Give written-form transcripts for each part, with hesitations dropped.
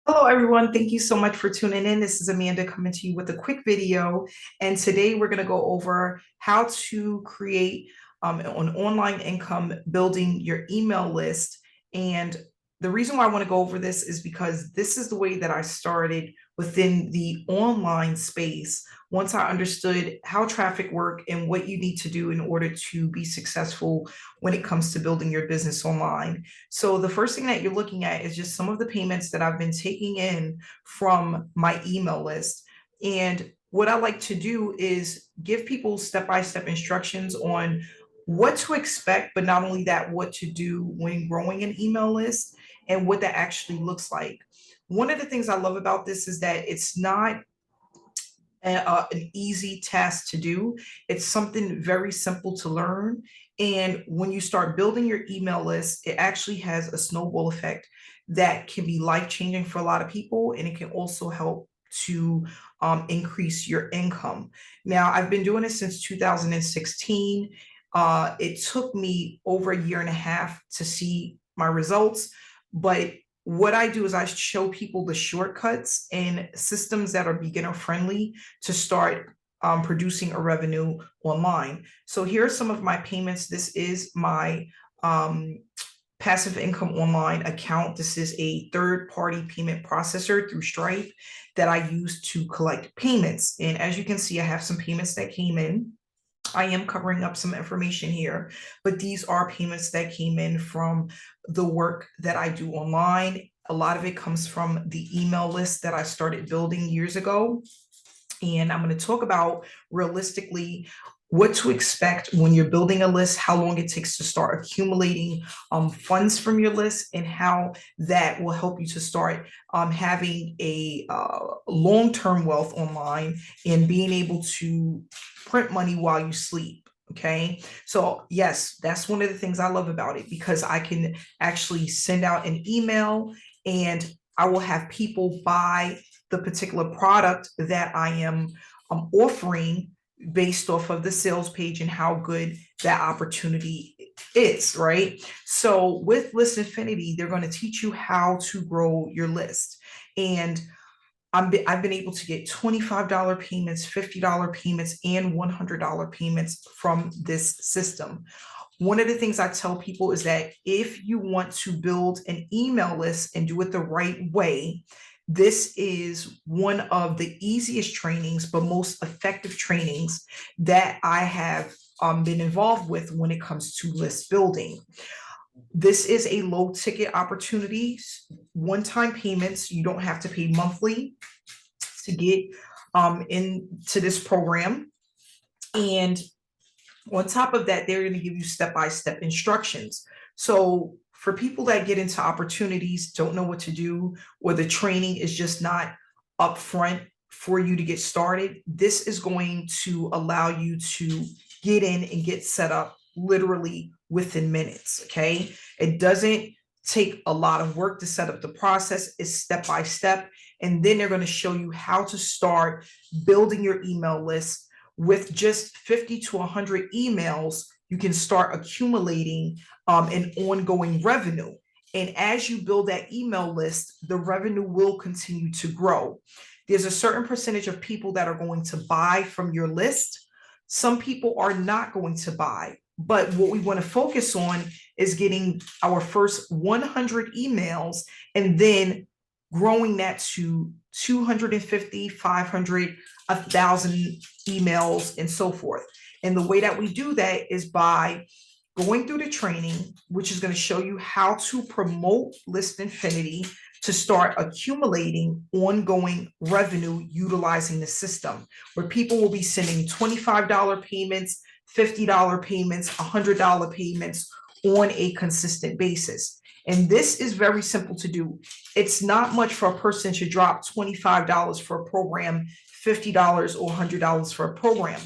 Hello, everyone. Thank you so much for tuning in. This is Amanda coming to you with a quick video. And today we're going to go over how to create an online income building your email list. And the reason why I want to go over this is because this is the way that I started within the online space. Once I understood how traffic worked and what you need to do in order to be successful when it comes to building your business online. So the first thing that you're looking at is just some of the payments that I've been taking in from my email list. And what I like to do is give people step-by-step instructions on what to expect, but not only that, what to do when growing an email list and what that actually looks like. One of the things I love about this is that it's not an easy task to do. It's something very simple to learn. And when you start building your email list, it actually has a snowball effect that can be life changing for a lot of people. And it can also help to increase your income. Now, I've been doing it since 2016. It took me over a year and a half to see my results, but what I do is I show people the shortcuts and systems that are beginner friendly to start producing a revenue online. So here are some of my payments. This is my passive income online account. This is a third-party payment processor through Stripe that I use to collect payments. And as you can see, I have some payments that came in. I am covering up some information here, but these are payments that came in from the work that I do online. A lot of it comes from the email list that I started building years ago. And I'm going to talk about realistically what to expect when you're building a list, how long it takes to start accumulating funds from your list, and how that will help you to start having a long-term wealth online and being able to print money while you sleep. Okay. So yes, that's one of the things I love about it, because I can actually send out an email and I will have people buy the particular product that I am offering based off of the sales page and how good that opportunity is, right? So with List Infinity, they're going to teach you how to grow your list. And I've been able to get $25 payments, $50 payments, and $100 payments from this system. One of the things I tell people is that if you want to build an email list and do it the right way, this is one of the easiest trainings, but most effective trainings that I have been involved with when it comes to list building. This is a low ticket opportunity, one-time payments. You don't have to pay monthly to get into this program. And on top of that, they're going to give you step-by-step instructions. So for people that get into opportunities, don't know what to do, or the training is just not upfront for you to get started, this is going to allow you to get in and get set up literally within minutes. Okay. It doesn't take a lot of work to set up the process. It's step by step. And then they're going to show you how to start building your email list. With just 50 to 100 emails, you can start accumulating an ongoing revenue. And as you build that email list, the revenue will continue to grow. There's a certain percentage of people that are going to buy from your list. Some people are not going to buy. But what we want to focus on is getting our first 100 emails and then growing that to 250, 500, 1,000 emails, and so forth. And the way that we do that is by going through the training, which is going to show you how to promote List Infinity to start accumulating ongoing revenue utilizing the system, where people will be sending $25 payments, $50 payments, $100 payments on a consistent basis. And this is very simple to do. It's not much for a person to drop $25 for a program, $50 or $100 for a program.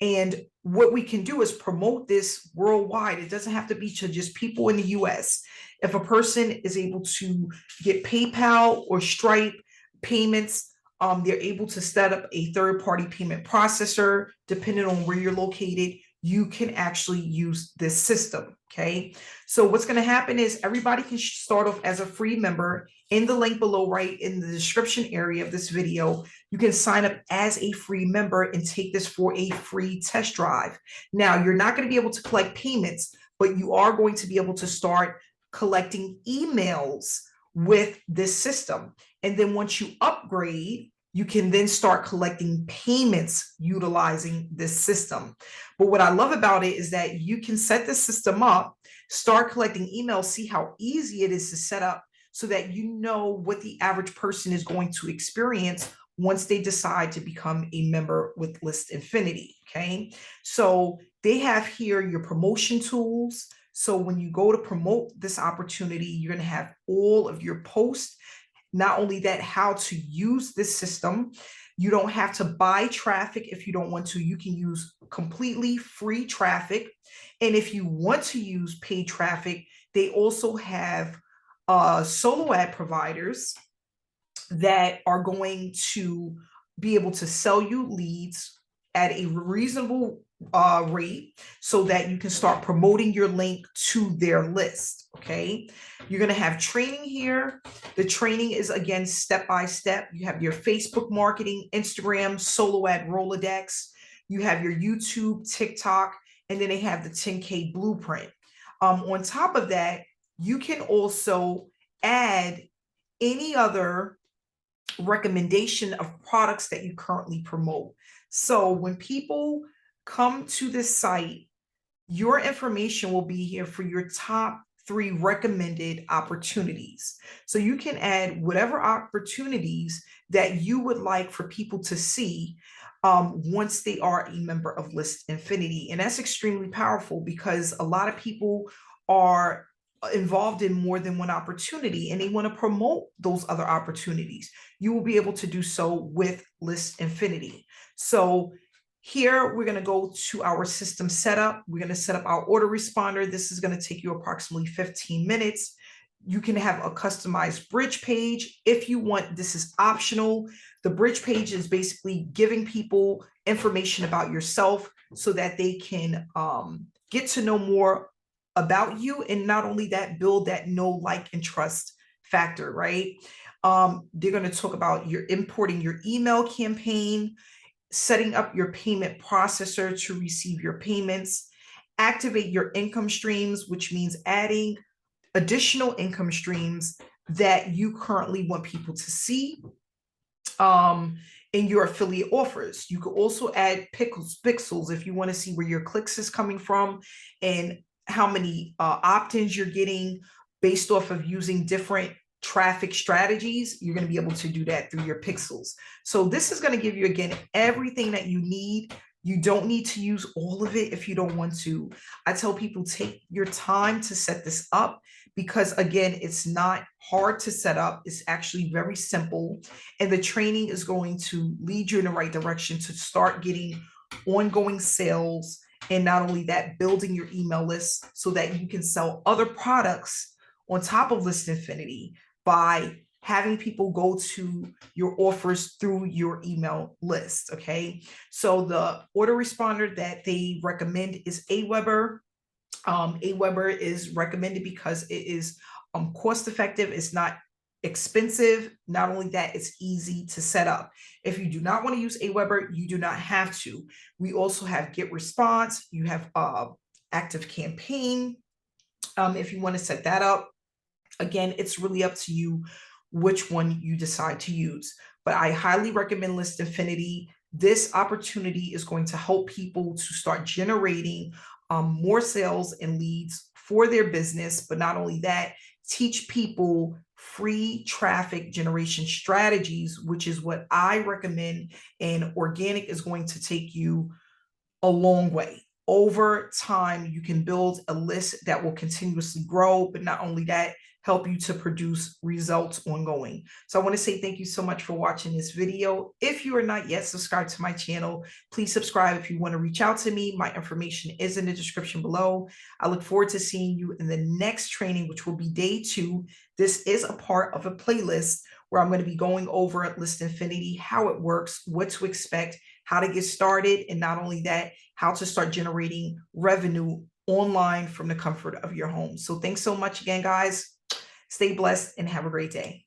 And what we can do is promote this worldwide. It doesn't have to be to just people in the US. If a person is able to get PayPal or Stripe payments, they're able to set up a third-party payment processor, depending on where you're located. you can actually use this system. Okay, so what's going to happen is everybody can start off as a free member. In the link below, right in the description area of this video, you can sign up as a free member and take this for a free test drive. Now, you're not going to be able to collect payments, but you are going to be able to start collecting emails with this system. And then once you upgrade, you can then start collecting payments utilizing this system. But what I love about it is that you can set the system up, start collecting emails, see how easy it is to set up so that you know what the average person is going to experience once they decide to become a member with List Infinity. Okay, so they have here your promotion tools. So when you go to promote this opportunity, you're going to have all of your posts. Not only that, how to use this system. You don't have to buy traffic if you don't want to. You can use completely free traffic. And if you want to use paid traffic, they also have solo ad providers that are going to be able to sell you leads at a reasonable rate so that you can start promoting your link to their list. Okay, you're going to have training here. The training is, again, step by step. You have your Facebook marketing, Instagram, solo ad Rolodex. You have your YouTube, TikTok, and then they have the 10K blueprint. On top of that, you can also add any other recommendation of products that you currently promote. So when people come to this site, your information will be here for your top 3 recommended opportunities. So you can add whatever opportunities that you would like for people to see once they are a member of List Infinity. And that's extremely powerful because a lot of people are involved in more than one opportunity and they want to promote those other opportunities. You will be able to do so with List Infinity. So here we're going to go to our system setup. We're going to set up our autoresponder. This is going to take you approximately 15 minutes. You can have a customized bridge page if you want. This is optional. The bridge page is basically giving people information about yourself so that they can get to know more about you, and not only that, build that know, like, and trust factor, right? They're going to talk about your importing your email campaign, setting up your payment processor to receive your payments, activate your income streams, which means adding additional income streams that you currently want people to see in your affiliate offers. You could also add pixels if you want to see where your clicks is coming from and how many opt-ins you're getting based off of using different traffic strategies. You're going to be able to do that through your pixels. So this is going to give you, again, everything that you need. You don't need to use all of it if you don't want to. I tell people, take your time to set this up because, again, it's not hard to set up. It's actually very simple. And the training is going to lead you in the right direction to start getting ongoing sales. And not only that, building your email list so that you can sell other products on top of List Infinity by having people go to your offers through your email list. Okay, so the autoresponder that they recommend is Aweber. Aweber is recommended because it is cost effective. It's not expensive. Not only that, it's easy to set up. If you do not want to use Aweber, you do not have to. We also have Get Response. You have Active Campaign. If you want to set that up, again, it's really up to you which one you decide to use. But I highly recommend List Infinity. This opportunity is going to help people to start generating more sales and leads for their business. But not only that, teach people free traffic generation strategies, which is what I recommend. And organic is going to take you a long way. Over time, you can build a list that will continuously grow, but not only that, help you to produce results ongoing. So I want to say thank you so much for watching this video. If you are not yet subscribed to my channel, please subscribe. If you want to reach out to me, my information is in the description below. I look forward to seeing you in the next training, which will be day 2. This is a part of a playlist where I'm going to be going over List Infinity, how it works, what to expect, how to get started, and not only that, how to start generating revenue online from the comfort of your home. So thanks so much again, guys. Stay blessed and have a great day.